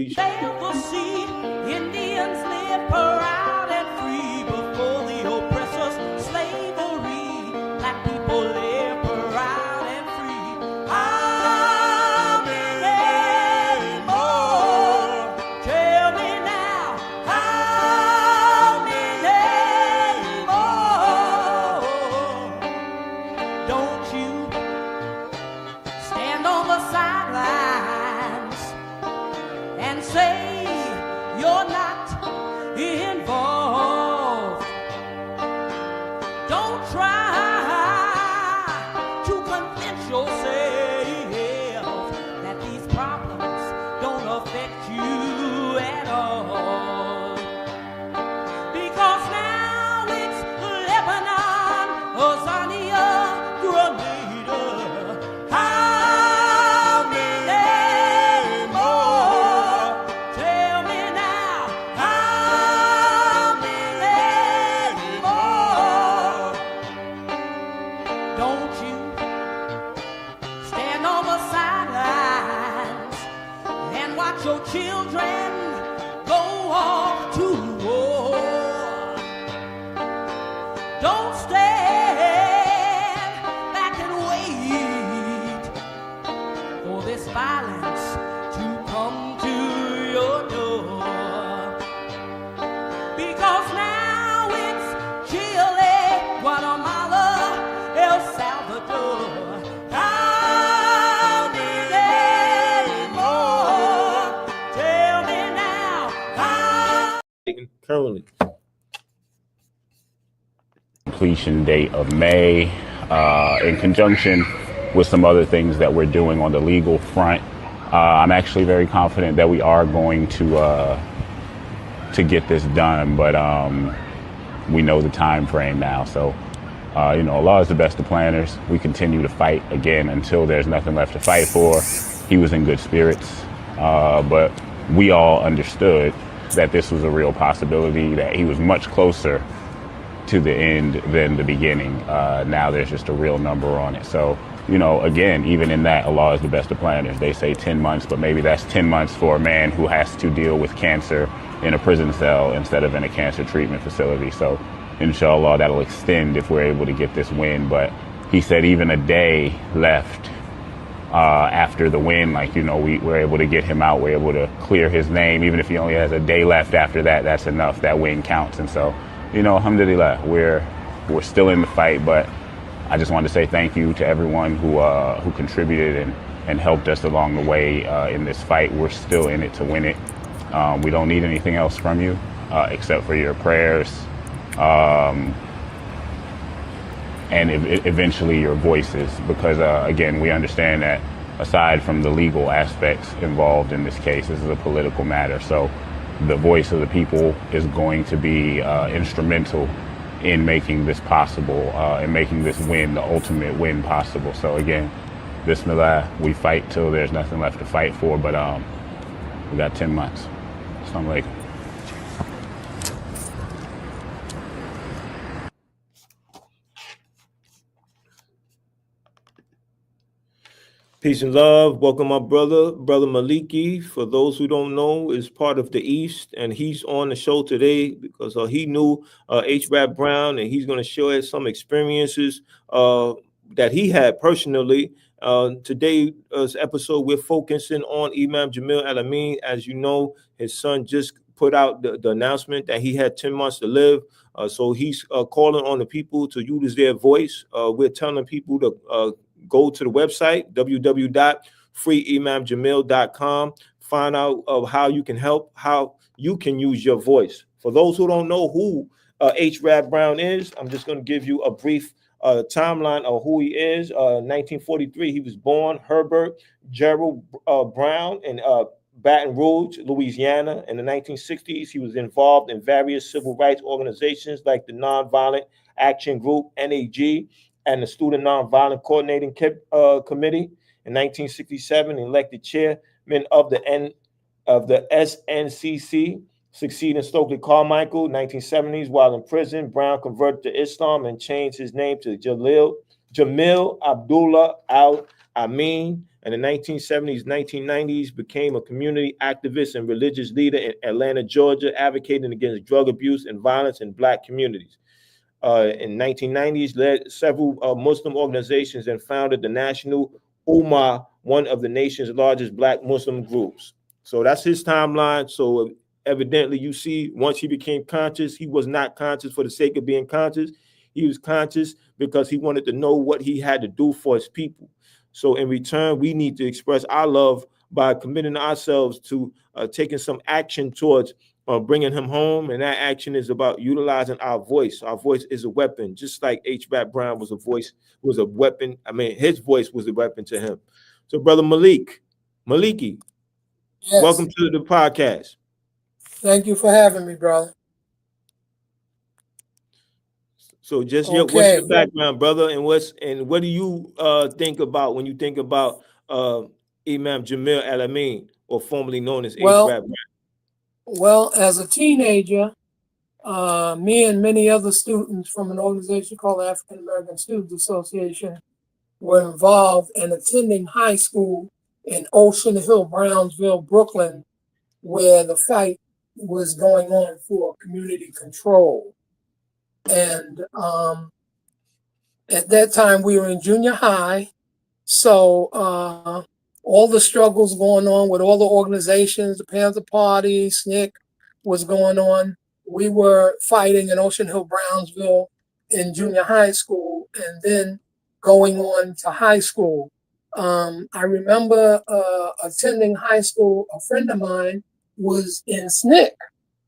Peace. Indians live proud and free before the oppressor's slavery. Black people live proud and free. How many more? Tell me now. How many more? Don't you stand on the sidelines and say you're not involved. Don't try to convince yourself that these problems don't affect you at all. Because now it's Lebanon, Azania, Grenada. How many more? Tell me now. How many more? Don't you stand on the sidelines and watch your children go off to war. Don't stand back and wait for this violence to come to your door. Because now it's Chile, Guatemala, El Salvador. How many more? Tell me now. How Currently. Completion date of May, in conjunction with some other things that we're doing on the legal front. I'm actually very confident that we are going to get this done, but we know the time frame now. So, Allah is the best of planners. We continue to fight again until there's nothing left to fight for. He was in good spirits, but we all understood that this was a real possibility, that he was much closer to the end than the beginning. Now there's just a real number on it. So, again, even in that, Allah is the best of planners. They say 10 months, but maybe that's 10 months for a man who has to deal with cancer in a prison cell instead of in a cancer treatment facility. So, inshallah, that'll extend if we're able to get this win. But he said even a day left after the win, we were able to get him out. We're able to clear his name. Even if he only has a day left after that, that's enough. That win counts. And so, alhamdulillah, we're still in the fight, but I just wanted to say thank you to everyone who contributed and helped us along the way in this fight. We're still in it to win it. We don't need anything else from you except for your prayers and eventually your voices, because again, we understand that aside from the legal aspects involved in this case, this is a political matter. So the voice of the people is going to be instrumental in making this possible, and making this win, the ultimate win, possible. So again, Bismillah, we fight till there's nothing left to fight for, but we got 10 months. Assalamu alaikum. Peace and love. Welcome, my brother Maliki. For those who don't know, is part of the East, and he's on the show today because he knew H. Rap Brown, and he's going to share some experiences that he had personally. Today's episode, we're focusing on Imam Jamil Al Amin. As you know, his son just put out the announcement that he had 10 months to live. So he's calling on the people to use their voice. We're telling people to go to the website, www.freeimamjamil.com. Find out how you can help, how you can use your voice. For those who don't know who H. Rap Brown is, I'm just going to give you a brief timeline of who he is. 1943, he was born Herbert Gerald Brown in Baton Rouge, Louisiana. In the 1960s, he was involved in various civil rights organizations like the Nonviolent Action Group, NAG, and the Student Nonviolent Coordinating Committee. In 1967, elected chairman of the SNCC, succeeding Stokely Carmichael. 1970s, while in prison, Brown converted to Islam and changed his name to Jamil Abdullah Al Amin. In the 1970s, 1990s, became a community activist and religious leader in Atlanta, Georgia, advocating against drug abuse and violence in Black communities. In 1990s, led several Muslim organizations and founded the National Ummah, one of the nation's largest Black Muslim groups. So that's his timeline. So evidently, you see, once he became conscious, he was not conscious for the sake of being conscious. He was conscious because he wanted to know what he had to do for his people. So in return, we need to express our love by committing ourselves to taking some action towards bringing him home. And that action is about utilizing our voice. Our voice is a weapon, just like H. Rap Brown was a weapon. I mean, his voice was a weapon to him. So, Brother Maliki, Yes. welcome to the podcast. Thank you for having me, brother. So just what's your background, brother, and what do you think about when you think about Imam Jamil Al Amin, or formerly known as H. Rap Brown? Well, as a teenager, me and many other students from an organization called the African American Students Association were involved in attending high school in Ocean Hill, Brownsville, Brooklyn, where the fight was going on for community control. And at that time, we were in junior high. So all the struggles going on with all the organizations, the Panther Party, SNCC was going on. We were fighting in Ocean Hill, Brownsville in junior high school, and then going on to high school. I remember attending high school. A friend of mine was in SNCC,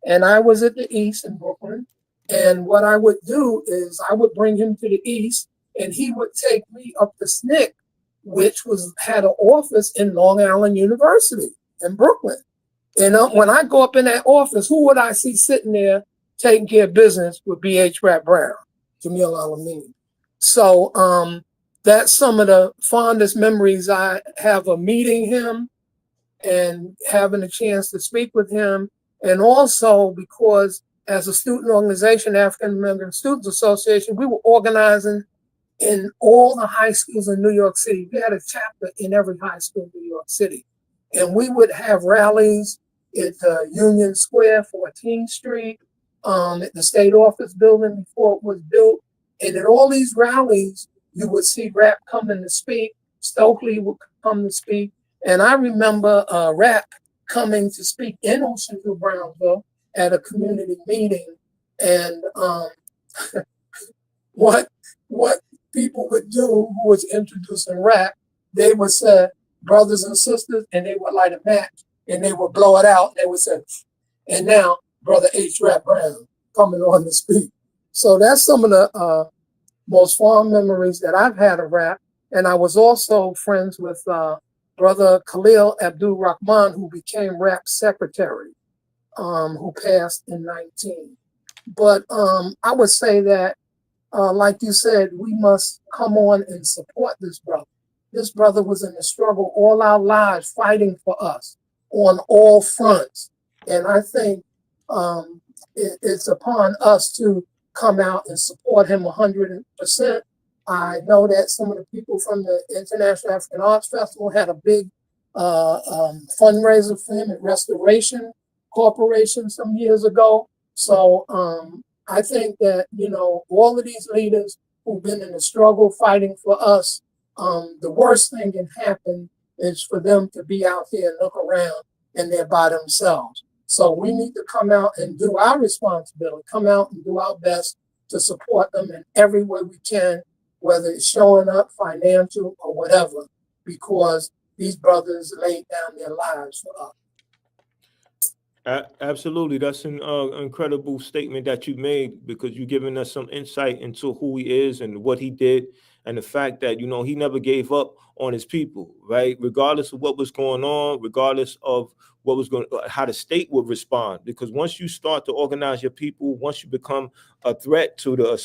and I was at the East in Brooklyn. And what I would do is I would bring him to the East, and he would take me up to SNCC, which had an office in Long Island University in Brooklyn. And when I go up in that office, who would I see sitting there taking care of business with H. Rap Brown, Jamil Al Amin. So that's some of the fondest memories I have of meeting him and having a chance to speak with him. And also because as a student organization, African American Students Association, we were organizing in all the high schools in New York City. We had a chapter in every high school in New York City. And we would have rallies at Union Square, 14th Street, at the state office building before it was built. And at all these rallies, you would see Rap coming to speak. Stokely would come to speak. And I remember Rap coming to speak in Ocean Hill, Brownsville at a community meeting. And what people would do who was introducing Rap, they would say, brothers and sisters, and they would light a match and they would blow it out. And they would say, and now Brother H. Rap Brown coming on to speak. So that's some of the most fond memories that I've had of Rap. And I was also friends with Brother Khalil Abdul Rahman, who became Rap's secretary, who passed in 19. But I would say that, like you said, we must come on and support this brother. This brother was in the struggle all our lives, fighting for us on all fronts. And I think it's upon us to come out and support him 100%. I know that some of the people from the International African Arts Festival had a big fundraiser for him at Restoration Corporation some years ago. So I think that, all of these leaders who've been in the struggle fighting for us, the worst thing can happen is for them to be out here and look around and they're by themselves. So we need to come out and do our responsibility, come out and do our best to support them in every way we can, whether it's showing up, financial, or whatever, because these brothers laid down their lives for us. Absolutely. That's an incredible statement that you made, because you're giving us some insight into who he is and what he did, and the fact that, he never gave up on his people, right? Regardless of what was going on, regardless of what was how the state would respond. Because once you start to organize your people, once you become a threat to the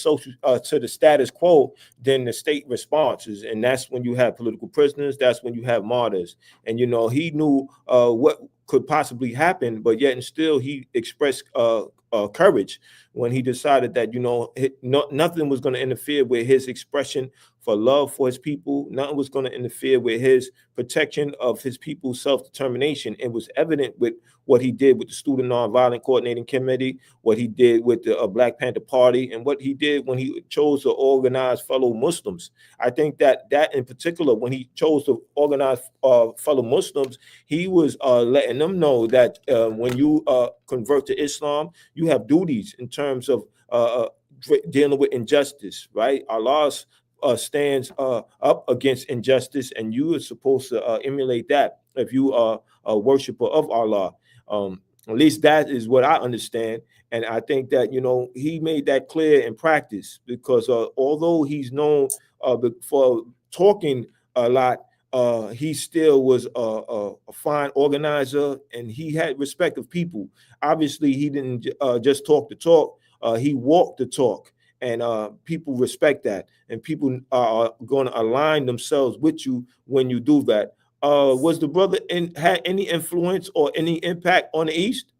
to the status quo, then the state responds, and that's when you have political prisoners. That's when you have martyrs. And he knew what could possibly happen, but yet and still he expressed courage when he decided that nothing was going to interfere with his expression for love for his people. Nothing was going to interfere with his protection of his people's self-determination. It was evident with what he did with the Student Nonviolent Coordinating Committee, what he did with the Black Panther Party, and what he did when he chose to organize fellow Muslims. I think that in particular, when he chose to organize fellow Muslims, he was letting them know that when you convert to Islam, you have duties in terms of dealing with injustice, right? Allah stands up against injustice, and you are supposed to emulate that if you are a worshiper of Allah. At least that is what I understand. And I think that, he made that clear in practice, because although he's known for talking a lot, he still was a fine organizer, and he had respect of people. Obviously, he didn't just talk the talk, he walked the talk. And people respect that, and people are going to align themselves with you when you do that. Was the brother had any influence or any impact on the East?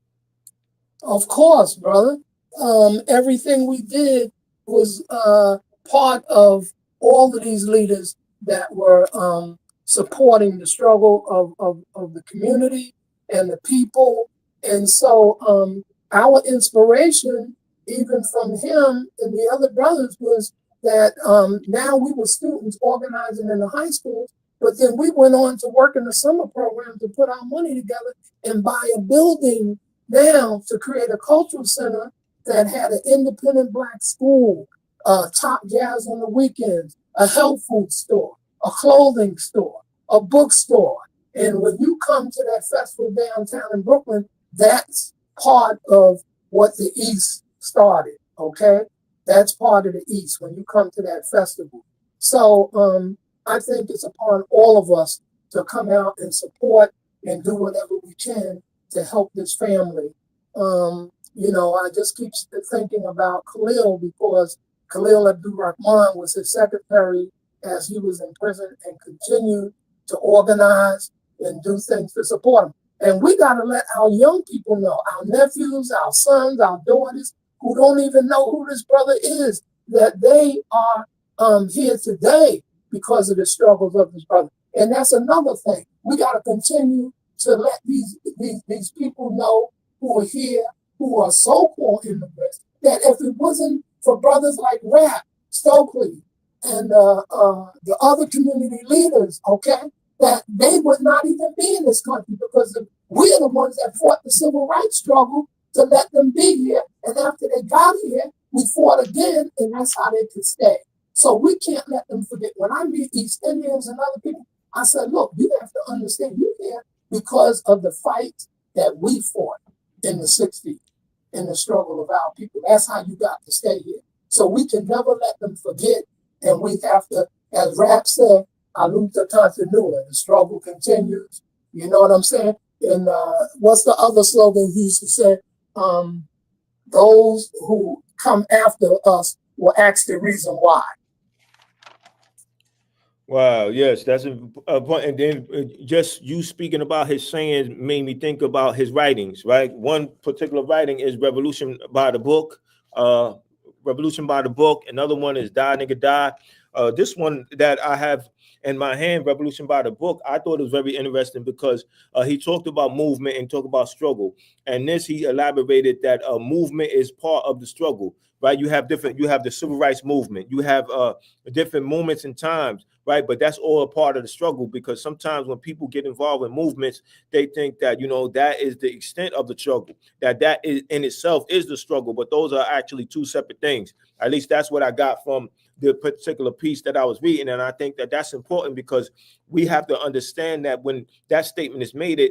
Of course, brother. Everything we did was part of all of these leaders that were supporting the struggle of the community and the people. And so our inspiration, even from him and the other brothers, was that now we were students organizing in the high schools, but then we went on to work in the summer program to put our money together and buy a building now to create a cultural center that had an independent Black school, top jazz on the weekends, a health food store, a clothing store, a bookstore. And when you come to that festival downtown in Brooklyn, that's part of what the East started, okay? That's part of the East when you come to that festival. So I think it's upon all of us to come out and support and do whatever we can to help this family. I just keep thinking about Khalil, because Khalil Abdul-Rahman was his secretary as he was in prison, and continued to organize and do things to support him. And we got to let our young people know, our nephews, our sons, our daughters, who don't even know who this brother is, that they are here today because of the struggles of this brother. And that's another thing. We got to continue to let these people know who are here, who are so-called immigrants, that if it wasn't for brothers like Rap, Stokely, and the other community leaders, okay, that they would not even be in this country, because we're the ones that fought the civil rights struggle to let them be here. And after they got here, we fought again, and that's how they could stay. So we can't let them forget. When I meet East Indians and other people, I said, look, you have to understand, you're here because of the fight that we fought in the 60s, in the struggle of our people. That's how you got to stay here. So we can never let them forget, and we have to, as Rap said, la lucha continua, the struggle continues. You know what I'm saying? And what's the other slogan he used to say? Those who come after us will ask the reason why. Wow, yes, that's a point. And then just you speaking about his sayings made me think about his writings, right? One particular writing is Revolution by the Book. Revolution by the Book. Another one is Die Nigga Die. This one that I have in my hand, Revolution by the Book, I thought it was very interesting because he talked about movement and talked about struggle. And this, he elaborated that movement is part of the struggle, right? You have the civil rights movement, you have different moments and times, right? But that's all a part of the struggle, because sometimes when people get involved in movements, they think that, that is the extent of the struggle, that is in itself is the struggle, but those are actually two separate things. At least that's what I got from the particular piece that I was reading. And I think that that's important, because we have to understand that when that statement is made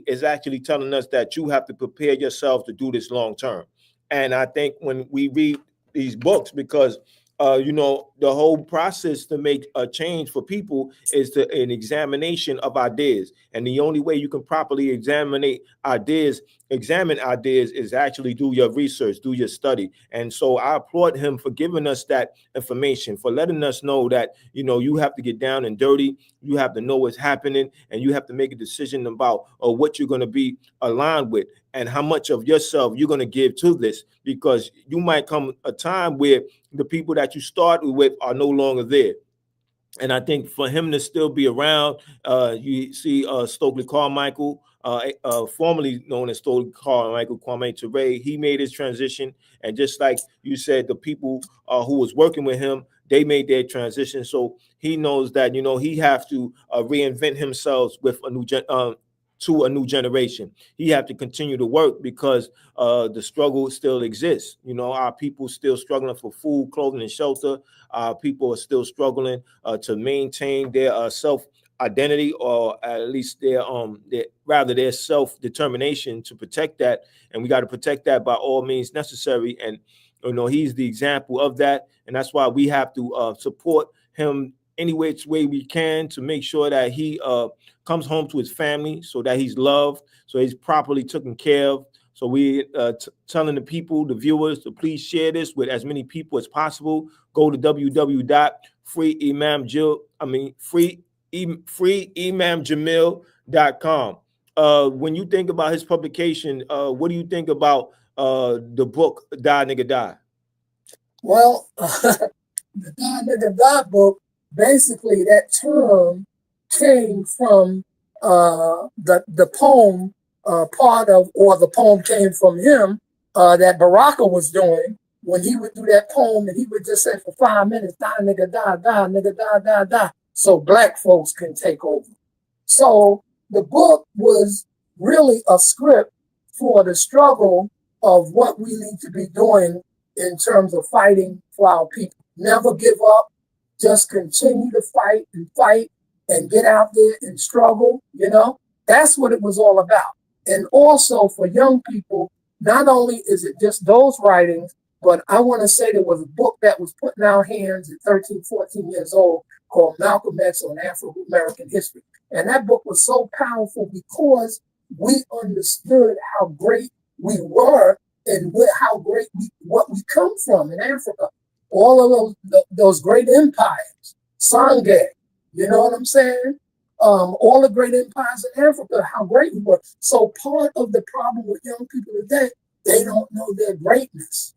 is actually telling us that you have to prepare yourself to do this long term. And I think when we read these books, because the whole process to make a change for people is an examination of ideas. And the only way you can properly examine ideas is actually do your research, do your study. And so I applaud him for giving us that information, for letting us know that, you have to get down and dirty. You have to know what's happening, and you have to make a decision about what you're going to be aligned with and how much of yourself you're going to give to this, because you might come a time where the people that you started with are no longer there. And I think for him to still be around, you see Stokely Carmichael, formerly known as Stokely Carmichael, Kwame Ture, he made his transition. And just like you said, the people who was working with him, they made their transition. So he knows that, he have to reinvent himself with a new to a new generation. He have to continue to work because the struggle still exists. Our people still struggling for food, clothing, and shelter. People are still struggling to maintain their self identity, or at least their self determination to protect that. And we got to protect that by all means necessary. And he's the example of that, and that's why we have to support him any which way we can to make sure that he comes home to his family, so that he's loved, so he's properly taken care of. So we telling the people, the viewers, to please share this with as many people as possible. Go to freeimamjamil.com. When you think about his publication, what do you think about the book Die Nigga Die? Well, the Die Nigga Die book, basically that term came from the poem part of, or the poem came from him that Baraka was doing when he would do that poem, and he would just say for 5 minutes, die nigga die, die nigga die, die, die, so black folks can take over. So the book was really a script for the struggle of what we need to be doing in terms of fighting for our people. Never give up, just continue to fight and get out there and struggle, That's what it was all about. And also for young people, not only is it just those writings, but I want to say there was a book that was put in our hands at 13, 14 years old called Malcolm X on Afro-American History. And that book was so powerful because we understood how great we were and how great what we come from in Africa. All of those great empires, Sangay, you know what I'm saying? All the great empires in Africa, how great we were. So part of the problem with young people today, they don't know their greatness.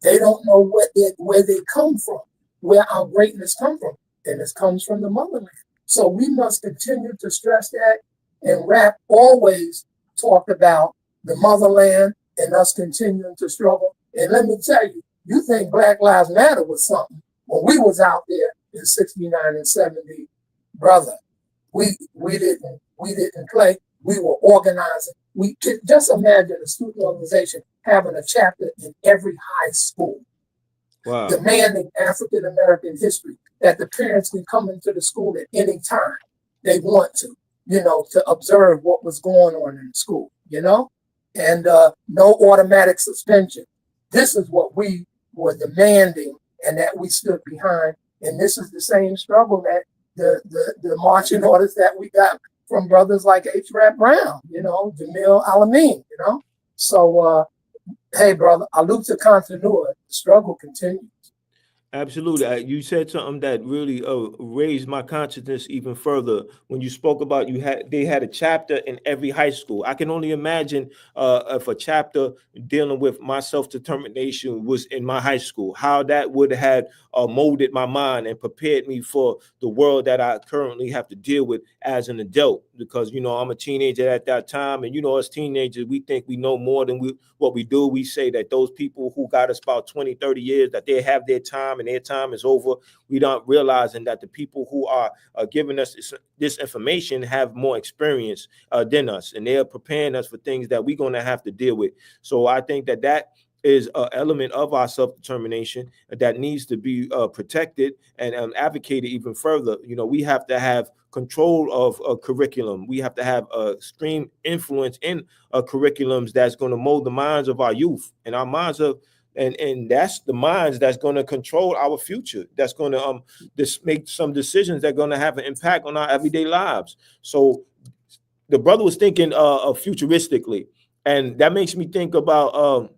They don't know where they come from, where our greatness comes from. And it comes from the motherland. So we must continue to stress that, and rap always talked about the motherland and us continuing to struggle. And let me tell you, you think Black Lives Matter was something. When we was out there in 69 and 70, brother, we didn't play. We were organizing. We could just imagine a student organization having a chapter in every high school. Wow. Demanding African American history, that the parents can come into the school at any time they want to, to observe what was going on in the school, and no automatic suspension. This is what we were demanding and that we stood behind. And this is the same struggle that the marching orders that we got from brothers like H. Rap Brown, Jamil Al Amin, So, hey, brother, alute to continuity. The struggle continues. Absolutely. You said something that really raised my consciousness even further when you spoke about they had a chapter in every high school. I can only imagine if a chapter dealing with my self-determination was in my high school, how that would have molded my mind and prepared me for the world that I currently have to deal with as an adult. Because, I'm a teenager at that time. And, as teenagers, we think we know more than what we do. We say that those people who got us about 20, 30 years, that they have their time and their time is over. We don't realizing that the people who are giving us this information have more experience than us. And they're preparing us for things that we're going to have to deal with. So I think that is an element of our self-determination that needs to be protected and advocated even further. We have to have control of a curriculum. We have to have extreme influence in curriculums that's going to mold the minds of our youth, and our minds of, and that's the minds that's going to control our future. That's going to make some decisions that are going to have an impact on our everyday lives. So the brother was thinking futuristically, and that makes me think about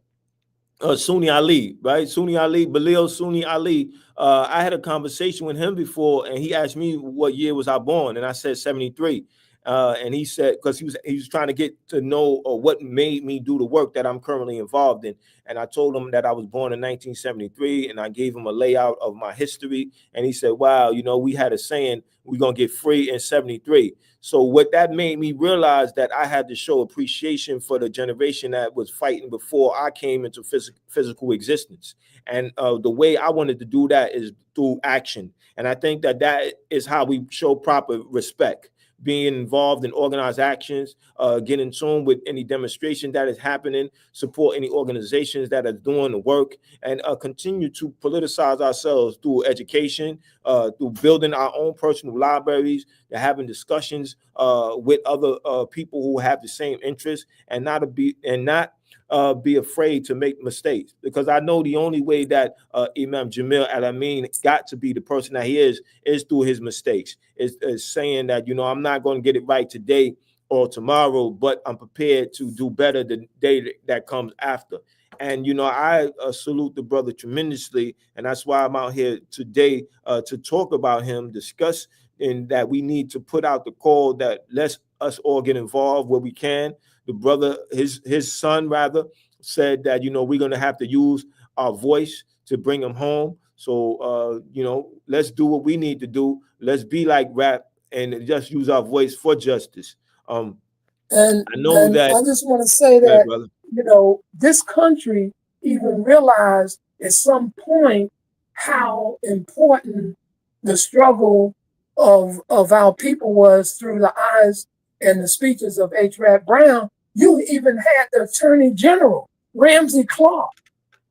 Sunni Ali, right? Bilal Sunni Ali. I had a conversation with him before, and he asked me what year was I born, and I said 73. And he said, because he was trying to get to know what made me do the work that I'm currently involved in. And I told him that I was born in 1973, and I gave him a layout of my history. And he said, wow, you know, we had a saying, we're going to get free in 73. So what that made me realize that I had to show appreciation for the generation that was fighting before I came into physical existence. And the way I wanted to do that is through action. And I think that that is how we show proper respect, being involved in organized actions, getting in tune with any demonstration that is happening, support any organizations that are doing the work, and continue to politicize ourselves through education, through building our own personal libraries, having discussions with other people who have the same interests, and not be afraid to make mistakes. Because I know the only way that Imam Jamil Al Amin got to be the person that he is through his mistakes. Is saying that, you know, I'm not going to get it right today or tomorrow, but I'm prepared to do better the day that comes after. And, you know, I salute the brother tremendously. And that's why I'm out here today to talk about him, discuss in that we need to put out the call that let's us all get involved where we can. The brother, his son rather, said that, you know, we're going to have to use our voice to bring him home. So, you know, let's do what we need to do. Let's be like rap and just use our voice for justice. And I know that. I just want to say Yeah, that, brother. you know, this country even realized at some point how important the struggle of our people was through the eyes and the speeches of H. Rap Brown. You even had the Attorney General, Ramsey Clark,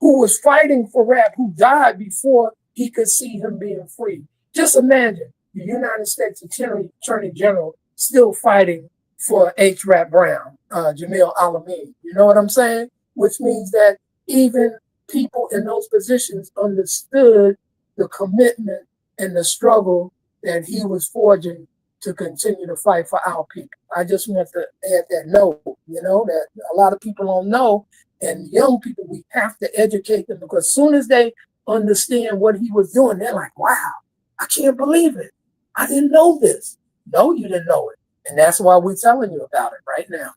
who was fighting for rap, who died before he could see him being free. Just imagine the United States Attorney General still fighting for H. Rap Brown, Jamil Al Amin. You know what I'm saying? Which means that even people in those positions understood the commitment and the struggle that he was forging to continue to fight for our people. I just want to add that note, you know, that a lot of people don't know. And young people, we have to educate them, because as soon as they understand what he was doing, they're like, wow, I can't believe it. I didn't know this. No, you didn't know it. And that's why we're telling you about it right now.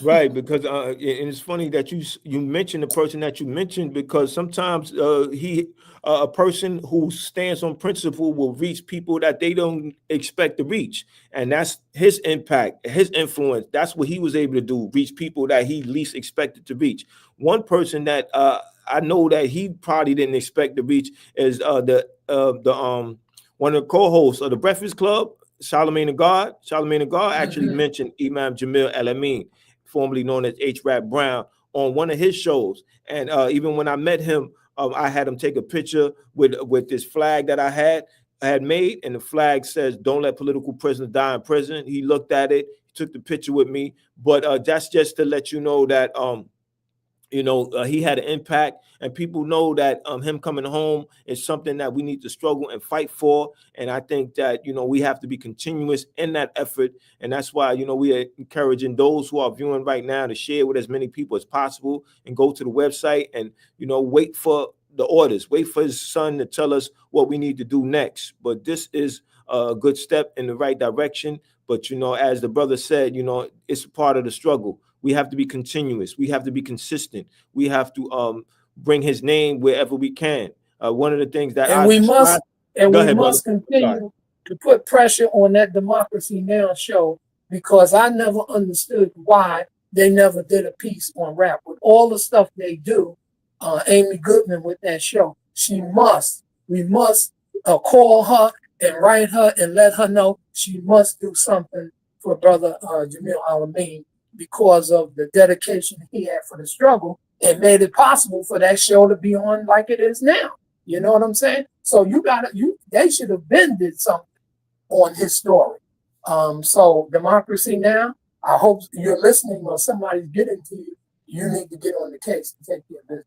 Right, because and it's funny that you mentioned the person that you mentioned, because sometimes a person who stands on principle will reach people that they don't expect to reach, and that's his impact, his influence. That's what he was able to do, reach people that he least expected to reach. One person that I know that he probably didn't expect to reach is the one of the co-hosts of the Breakfast Club, Charlemagne the God. Charlemagne the God actually mentioned Imam Jamil Al Amin, formerly known as H. Rap Brown, on one of his shows. And even when I met him, I had him take a picture with this flag that I had made, and the flag says, "Don't let political prisoners die in prison." He looked at it, took the picture with me. But that's just to let you know that he had an impact, and people know that him coming home is something that we need to struggle and fight for. And I think that, we have to be continuous in that effort. And that's why, we are encouraging those who are viewing right now to share with as many people as possible, and go to the website and, wait for the orders, wait for his son to tell us what we need to do next. But this is a good step in the right direction. But, as the brother said, it's a part of the struggle. We have to be continuous. We have to be consistent. We have to bring his name wherever we can. One of the things that we must continue to put pressure on that Democracy Now! Show, because I never understood why they never did a piece on rap. With all the stuff they do, Amy Goodman with that show, we must call her and write her and let her know she must do something for brother Jamil Al Amin, because of the dedication he had for the struggle, and made it possible for that show to be on like it is now. You know what I'm saying? So they should have been did something on his story. So Democracy Now!, I hope you're listening, or somebody's getting to you. You need to get on the case and take care of business.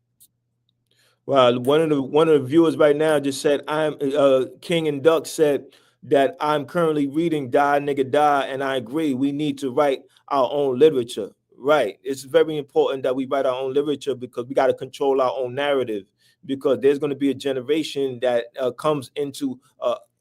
Well, one of the viewers right now just said, I'm King and Duck said that I'm currently reading Die Nigga Die, and I agree. We need to write our own literature. Right. It's very important that we write our own literature, because we got to control our own narrative, because there's going to be a generation that comes into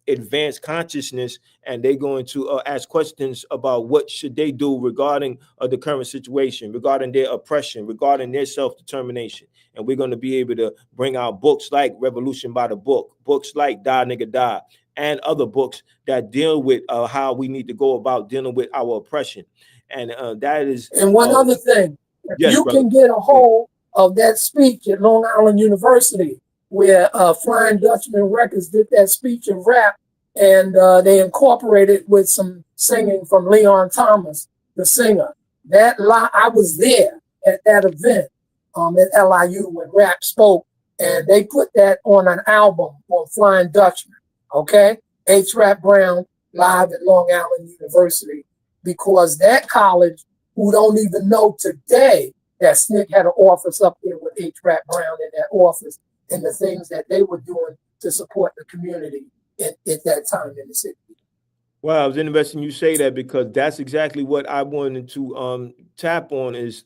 advanced consciousness, and they're going to ask questions about what should they do regarding the current situation, regarding their oppression, regarding their self-determination. And we're going to be able to bring out books like Revolution by the Book, books like Die Nigga Die, and other books that deal with how we need to go about dealing with our oppression. And that is. And one other thing, if yes, you brother, can get a hold of that speech at Long Island University, where Flying Dutchman Records did that speech in rap, and they incorporated with some singing from Leon Thomas, the singer. I was there at that event at LIU when rap spoke, and they put that on an album on Flying Dutchman. Okay, H. Rap Brown live at Long Island University, because that college, who don't even know today that SNCC had an office up there with H. Rap Brown in that office, and the things that they were doing to support the community at that time in the city. Well, it was interesting you say that, because that's exactly what I wanted to tap on is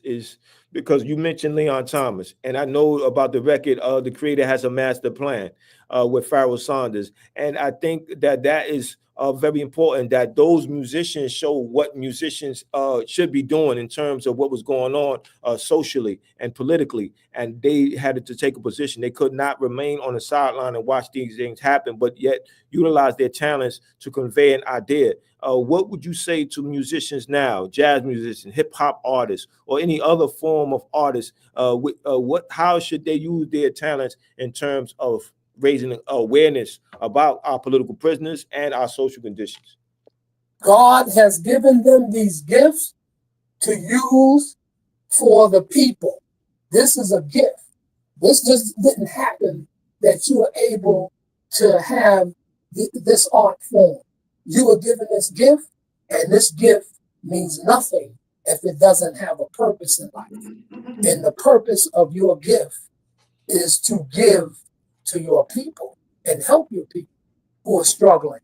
because you mentioned Leon Thomas, and I know about the record, The Creator Has a Master Plan with Pharoah Sanders. And I think that that is very important, that those musicians show what musicians should be doing in terms of what was going on socially and politically. And they had to take a position. They could not remain on the sideline and watch these things happen, but yet utilize their talents to convey an idea. What would you say to musicians now, jazz musicians, hip hop artists, or any other form of artists? How should they use their talents in terms of raising awareness about our political prisoners and our social conditions? God has given them these gifts to use for the people. This is a gift. This just didn't happen that you were able to have this art form. You were given this gift, and this gift means nothing if it doesn't have a purpose in life. And the purpose of your gift is to give to your people and help your people who are struggling,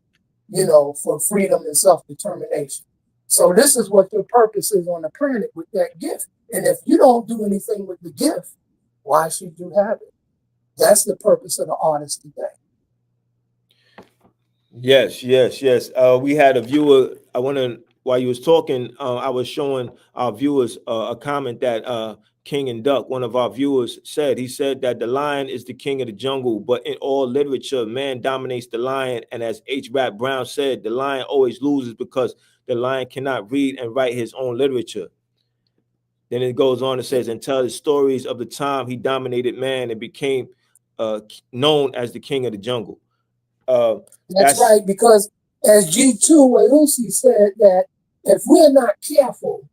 for freedom and self-determination. So this is what your purpose is on the planet with that gift. And if you don't do anything with the gift, why should you have it? That's the purpose of the artist today. Yes. We had a viewer. While you was talking, I was showing our viewers a comment that King and Duck, one of our viewers, said. He said that the lion is the king of the jungle, but in all literature, man dominates the lion. And as H. Rap Brown said, the lion always loses because the lion cannot read and write his own literature. Then it goes on and says, and tell the stories of the time he dominated man and became known as the king of the jungle. That's right, because as G2 Lucy said, that if we're not careful,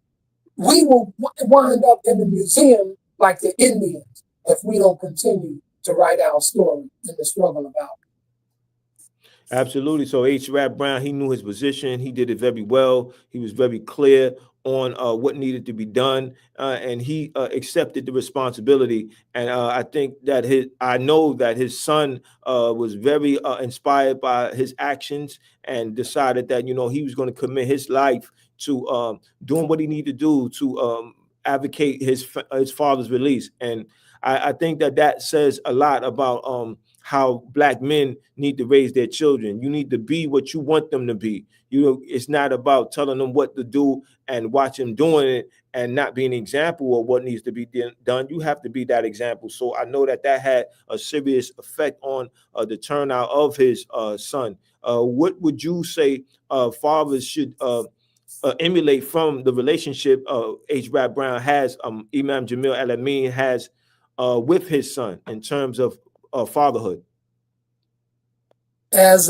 we will wind up in the museum like the Indians if we don't continue to write our story in the struggle about it. Absolutely. So H. Rap Brown, he knew his position. He did it very well. He was very clear on what needed to be done, and he accepted the responsibility. And I think that I know that his son was very inspired by his actions and decided that he was going to commit his life to doing what he needed to do to advocate his father's release. And I think that says a lot about how Black men need to raise their children. You need to be what you want them to be. It's not about telling them what to do and watch them doing it and not being an example of what needs to be done. You have to be that example. So I know that had a serious effect on the turnout of his son. What would you say fathers should emulate from the relationship H. Rap Brown has, Imam Jamil Al Amin has with his son in terms of fatherhood? As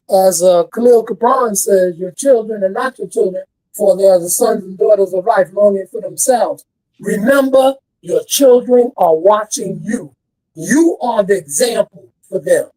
Khalil Gibran says, your children are not your children, for they are the sons and daughters of life longing for themselves. Remember, your children are watching you. You are the example for them.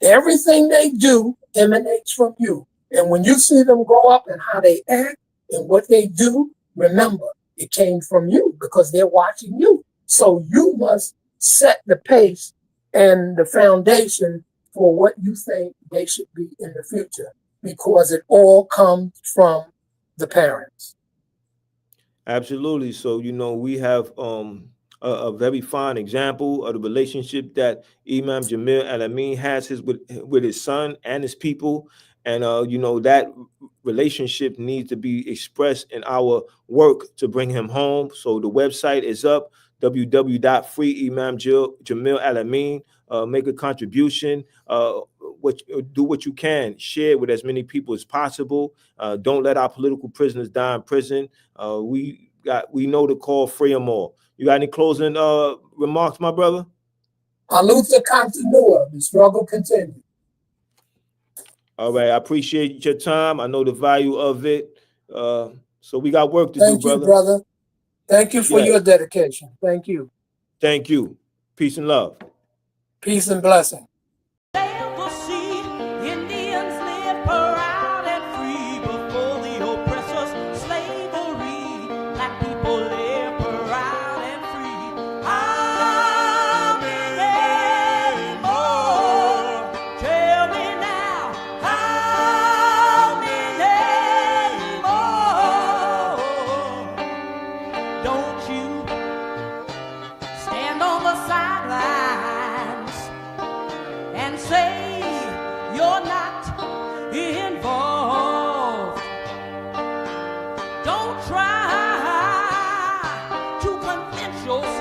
Everything they do emanates from you. And when you see them grow up and how they act and what they do, remember, it came from you because they're watching you. So you must set the pace and the foundation for what you think they should be in the future, because it all comes from the parents. Absolutely. So, we have a very fine example of the relationship that Imam Jamil Al Amin has with his son and his people. And that relationship needs to be expressed in our work to bring him home. So the website is up, www.freeimamjamil.alamin. Make a contribution. Do what you can. Share it with as many people as possible. Don't let our political prisoners die in prison. We know the call, free them all. You got any closing remarks, my brother? Alutha continua. The struggle continues. All right, I appreciate your time. I know the value of it. So we got work to do, Thank you, brother. Thank you for your dedication. Thank you. Thank you. Peace and love. Peace and blessing. Indians live proud and free before the oppressor's slavery. Black people live proud and free. How many more? Tell me now. How many more? Don't you stand on the sidelines and say you're not involved. Don't try to convince yourself